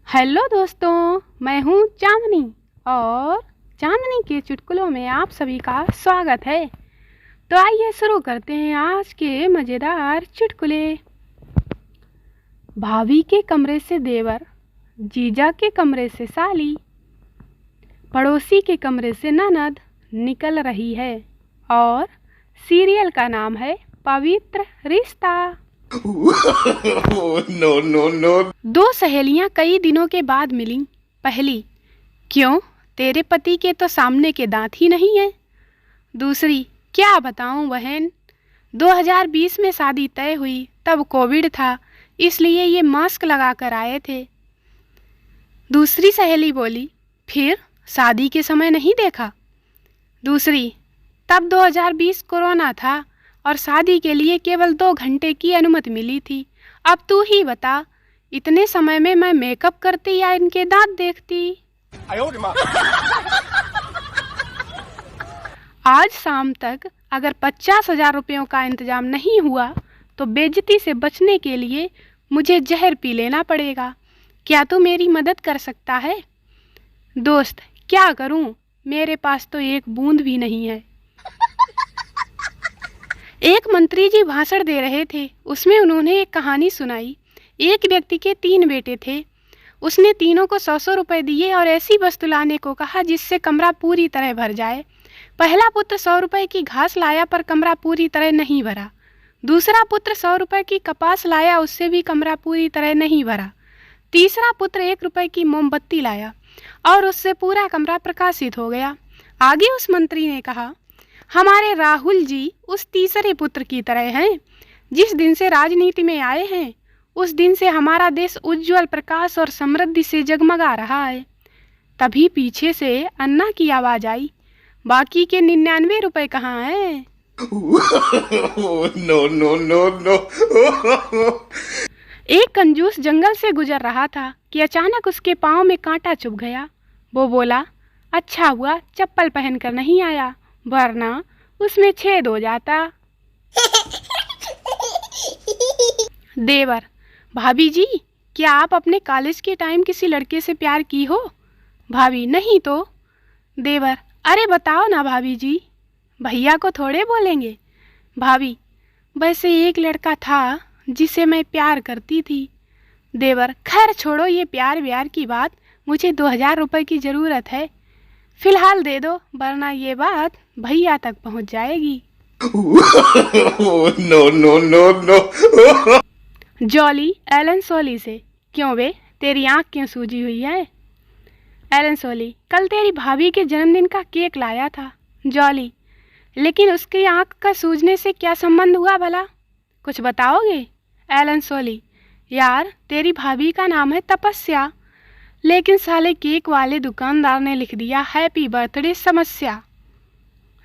Hello दोस्तों, मैं हूँ चांदनी और चांदनी के चुटकुलों में आप सभी का स्वागत है। तो आइए शुरू करते हैं आज के मज़ेदार चुटकुले। भाभी के कमरे से देवर, जीजा के कमरे से साली, पड़ोसी के कमरे से ननद निकल रही है और सीरियल का नाम है पवित्र रिश्ता। No no no. दो सहेलियां कई दिनों के बाद मिलीं। पहली, क्यों तेरे पति के तो सामने के दांत ही नहीं है। दूसरी, क्या बताऊं बहन, 2020 में शादी तय हुई, तब कोविड था, इसलिए ये मास्क लगा कर आए थे। दूसरी सहेली बोली, फिर शादी के समय नहीं देखा। दूसरी, तब 2020 कोरोना था और शादी के लिए केवल 2 घंटे की अनुमति मिली थी। अब तू ही बता, इतने समय में मैं मेकअप करती या इनके दांत देखती। आज शाम तक अगर 50,000 रुपयों का इंतजाम नहीं हुआ तो बेइज्जती से बचने के लिए मुझे जहर पी लेना पड़ेगा। क्या तू मेरी मदद कर सकता है? दोस्त, क्या करूं, मेरे पास तो एक बूंद भी नहीं है। एक मंत्री जी भाषण दे रहे थे, उसमें उन्होंने एक कहानी सुनाई। एक व्यक्ति के 3 बेटे थे। उसने तीनों को 100-100 रुपये दिए और ऐसी वस्तु लाने को कहा जिससे कमरा पूरी तरह भर जाए। पहला पुत्र 100 रुपये की घास लाया पर कमरा पूरी तरह नहीं भरा। दूसरा पुत्र 100 रुपये की कपास लाया, उससे भी कमरा पूरी तरह नहीं भरा। तीसरा पुत्र 1 रुपये की मोमबत्ती लाया और उससे पूरा कमरा प्रकाशित हो गया। आगे उस मंत्री ने कहा, हमारे राहुल जी उस तीसरे पुत्र की तरह हैं। जिस दिन से राजनीति में आए हैं उस दिन से हमारा देश उज्जवल प्रकाश और समृद्धि से जगमगा रहा है। तभी पीछे से अन्ना की आवाज आई, बाकी के 99 रुपए कहाँ हैं? No no no no. एक कंजूस जंगल से गुजर रहा था कि अचानक उसके पाँव में कांटा चुभ गया। वो बोला, अच्छा हुआ चप्पल पहनकर नहीं आया, वरना उसमें छेद हो जाता। देवर, भाभी जी, क्या आप अपने कॉलेज के टाइम किसी लड़के से प्यार की हो? भाभी, नहीं तो। देवर, अरे बताओ ना भाभी जी, भैया को थोड़े बोलेंगे। भाभी, वैसे एक लड़का था जिसे मैं प्यार करती थी। देवर, खैर छोड़ो ये प्यार व्यार की बात, मुझे 2000 रुपये की ज़रूरत है, फिलहाल दे दो, वरना ये बात भैया तक पहुंच जाएगी। No no no no. जॉली एलन सोली से, क्यों बे, तेरी आँख क्यों सूजी हुई है? एलन सोली, कल तेरी भाभी के जन्मदिन का केक लाया था। जॉली, लेकिन उसकी आँख का सूजने से क्या संबंध हुआ भला, कुछ बताओगे? एलन सोली, यार तेरी भाभी का नाम है तपस्या, लेकिन साले केक वाले दुकानदार ने लिख दिया हैप्पी बर्थडे समस्या।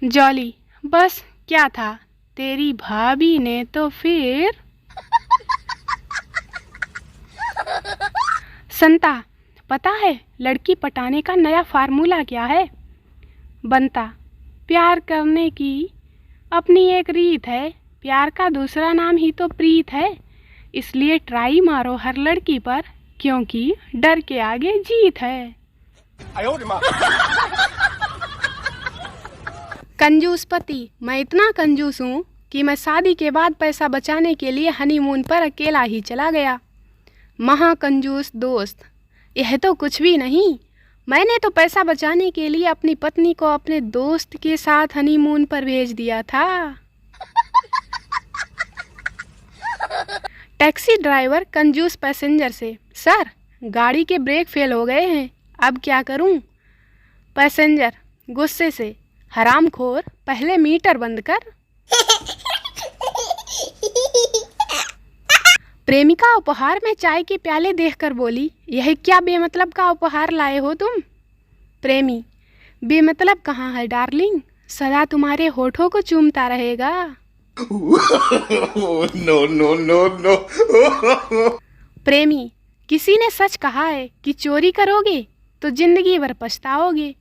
जॉली, बस क्या था, तेरी भाभी ने तो फिर। संता, पता है लड़की पटाने का नया फार्मूला क्या है? बनता, प्यार करने की अपनी एक रीत है, प्यार का दूसरा नाम ही तो प्रीत है, इसलिए ट्राई मारो हर लड़की पर, क्योंकि डर के आगे जीत है। कंजूस पति, मैं इतना कंजूस हूँ कि मैं शादी के बाद पैसा बचाने के लिए हनीमून पर अकेला ही चला गया। महाकंजूस दोस्त, यह तो कुछ भी नहीं, मैंने तो पैसा बचाने के लिए अपनी पत्नी को अपने दोस्त के साथ हनीमून पर भेज दिया था। टैक्सी ड्राइवर कंजूस पैसेंजर से, सर गाड़ी के ब्रेक फेल हो गए हैं, अब क्या करूं? पैसेंजर गुस्से से, हरामखोर, पहले मीटर बंद कर। प्रेमिका उपहार में चाय के प्याले देखकर बोली, यह क्या बेमतलब का उपहार लाए हो तुम? प्रेमी, बेमतलब कहाँ है डार्लिंग, सदा तुम्हारे होठों को चूमता रहेगा। No no no no. प्रेमी, किसी ने सच कहा है कि चोरी करोगे तो जिंदगी भर पछताओगे।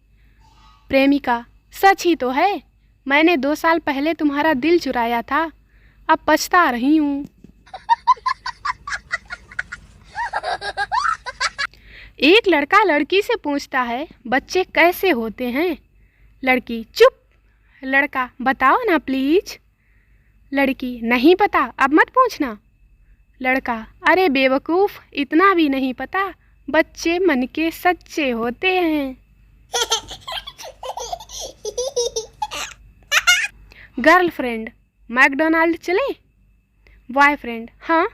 प्रेमिका, सच ही तो है, मैंने 2 साल पहले तुम्हारा दिल चुराया था, अब पछता रही हूँ। एक लड़का लड़की से पूछता है, बच्चे कैसे होते हैं? लड़की, चुप। लड़का, बताओ ना प्लीज। लड़की, नहीं पता, अब मत पूछना। लड़का, अरे बेवकूफ़, इतना भी नहीं पता, बच्चे मन के सच्चे होते हैं। गर्लफ्रेंड, मैकडोनाल्ड चले? बॉयफ्रेंड, हाँ,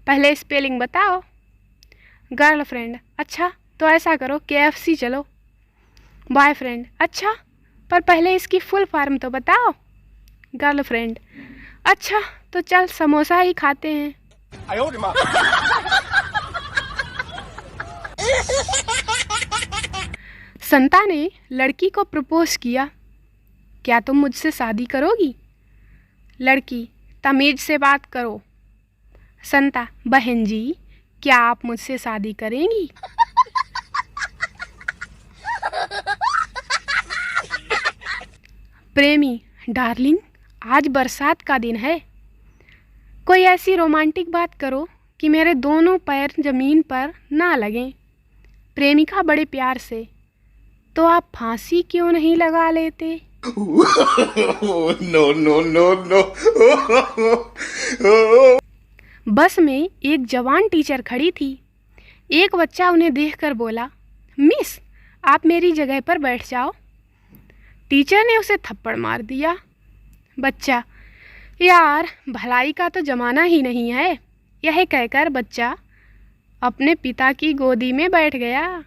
पहले स्पेलिंग बताओ। गर्लफ्रेंड, अच्छा तो ऐसा करो KFC चलो। बॉयफ्रेंड, अच्छा पर पहले इसकी फुल फॉर्म तो बताओ। गर्लफ्रेंड, अच्छा तो चल समोसा ही खाते हैं। संता ने लड़की को प्रपोज किया, क्या तुम मुझसे शादी करोगी? लड़की, तमीज से बात करो। संता, बहन जी, क्या आप मुझसे शादी करेंगी? प्रेमी, डार्लिंग, आज बरसात का दिन है, कोई ऐसी रोमांटिक बात करो कि मेरे दोनों पैर जमीन पर ना लगें। प्रेमिका बड़े प्यार से, तो आप फांसी क्यों नहीं लगा लेते? No, no, no, no. बस में एक जवान टीचर खड़ी थी। एक बच्चा उन्हें देखकर बोला, मिस, आप मेरी जगह पर बैठ जाओ। टीचर ने उसे थप्पड़ मार दिया। बच्चा, यार भलाई का तो ज़माना ही नहीं है। यह कहकर बच्चा अपने पिता की गोदी में बैठ गया।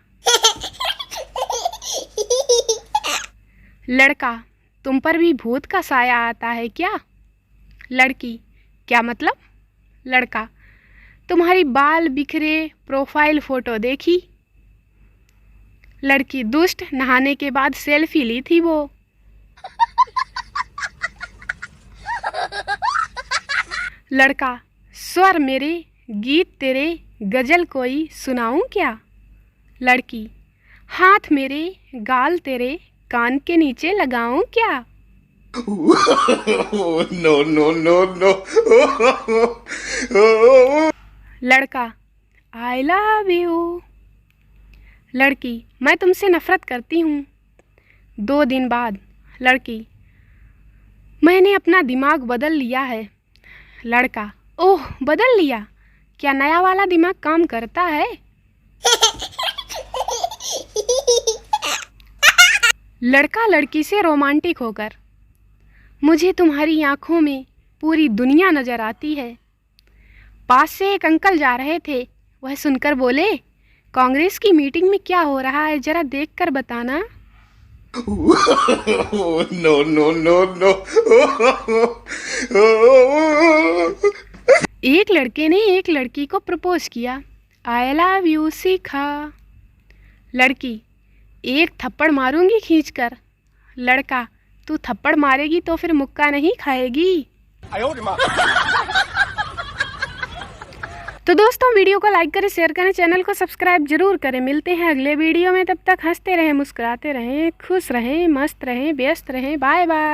लड़का, तुम पर भी भूत का साया आता है क्या? लड़की, क्या मतलब? लड़का, तुम्हारी बाल बिखरे प्रोफाइल फ़ोटो देखी। लड़की, दुष्ट, नहाने के बाद सेल्फी ली थी वो। लड़का, स्वर मेरे, गीत तेरे, गज़ल कोई सुनाऊं क्या? लड़की, हाथ मेरे, गाल तेरे, कान के नीचे लगाऊं क्या? No, no, no, no. लड़का, आई लव यू। लड़की, मैं तुमसे नफ़रत करती हूँ। 2 दिन बाद। लड़की, मैंने अपना दिमाग बदल लिया है। लड़का, ओह बदल लिया, क्या नया वाला दिमाग काम करता है? लड़का लड़की से रोमांटिक होकर, मुझे तुम्हारी आँखों में पूरी दुनिया नज़र आती है। पास से एक अंकल जा रहे थे, वह सुनकर बोले, कांग्रेस की मीटिंग में क्या हो रहा है जरा देख कर बताना। No, no, no, no. एक लड़के ने एक लड़की को प्रपोज किया, आई लव यू सीखा। लड़की, एक थप्पड़ मारूंगी खींचकर। लड़का, तू थप्पड़ मारेगी तो फिर मुक्का नहीं खाएगी। तो दोस्तों वीडियो को लाइक करें, शेयर करें, चैनल को सब्सक्राइब जरूर करें। मिलते हैं अगले वीडियो में, तब तक हंसते रहें, मुस्कुराते रहें, खुश रहें, मस्त रहें, व्यस्त रहें। Bye bye.